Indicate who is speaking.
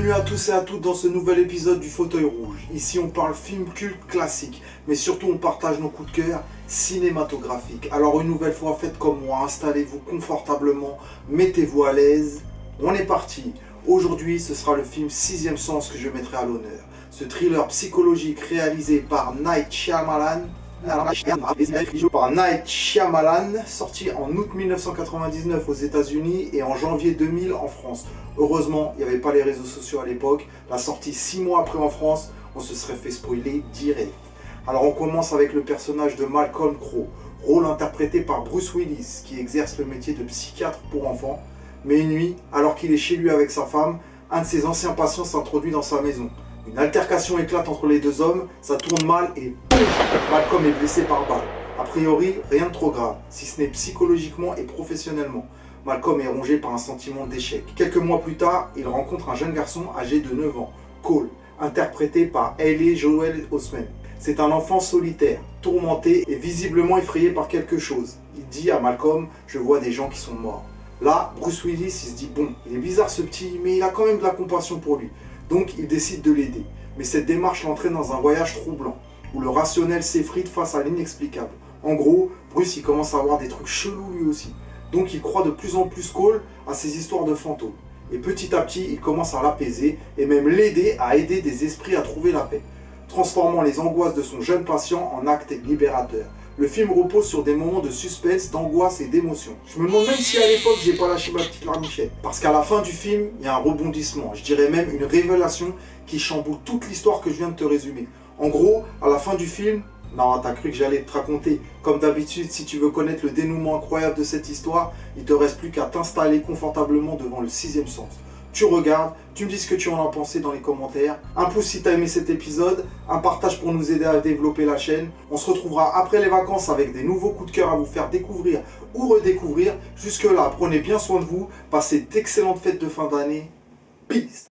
Speaker 1: Bienvenue à tous et à toutes dans ce nouvel épisode du Fauteuil Rouge. Ici on parle film culte classique, mais surtout on partage nos coups de cœur cinématographiques. Alors une nouvelle fois, faites comme moi, installez-vous confortablement, mettez-vous à l'aise. On est parti. Aujourd'hui ce sera le film Sixième Sens que je mettrai à l'honneur. Ce thriller psychologique réalisé par Night Shyamalan, sorti en août 1999 aux États-Unis et en janvier 2000 en France. Heureusement, il n'y avait pas les réseaux sociaux à l'époque. La sortie 6 mois après en France, on se serait fait spoiler direct. Alors on commence avec le personnage de Malcolm Crowe, rôle interprété par Bruce Willis, qui exerce le métier de psychiatre pour enfants. Mais une nuit, alors qu'il est chez lui avec sa femme, un de ses anciens patients s'introduit dans sa maison. Une altercation éclate entre les deux hommes, ça tourne mal et boum, Malcolm est blessé par balle. A priori, rien de trop grave, si ce n'est psychologiquement et professionnellement. Malcolm est rongé par un sentiment d'échec. Quelques mois plus tard, il rencontre un jeune garçon âgé de 9 ans, Cole, interprété par Haley Joel Osment. C'est un enfant solitaire, tourmenté et visiblement effrayé par quelque chose. Il dit à Malcolm « Je vois des gens qui sont morts ». Là, Bruce Willis, il se dit « Bon, il est bizarre ce petit, mais il a quand même de la compassion pour lui ». Donc il décide de l'aider. Mais cette démarche l'entraîne dans un voyage troublant, où le rationnel s'effrite face à l'inexplicable. En gros, Bruce il commence à avoir des trucs chelous lui aussi. Donc il croit de plus en plus Cole à ces histoires de fantômes. Et petit à petit, il commence à l'apaiser et même l'aider à aider des esprits à trouver la paix, transformant les angoisses de son jeune patient en actes libérateurs. Le film repose sur des moments de suspense, d'angoisse et d'émotion. Je me demande même si à l'époque j'ai pas lâché ma petite larmichette. Parce qu'à la fin du film, il y a un rebondissement, je dirais même une révélation qui chamboule toute l'histoire que je viens de te résumer. En gros, à la fin du film, non, t'as cru que j'allais te raconter. Comme d'habitude, si tu veux connaître le dénouement incroyable de cette histoire, il te reste plus qu'à t'installer confortablement devant le sixième sens. Tu regardes, tu me dis ce que tu en as pensé dans les commentaires. Un pouce si tu as aimé cet épisode, un partage pour nous aider à développer la chaîne. On se retrouvera après les vacances avec des nouveaux coups de cœur à vous faire découvrir ou redécouvrir. Jusque là, prenez bien soin de vous, passez d'excellentes fêtes de fin d'année. Peace!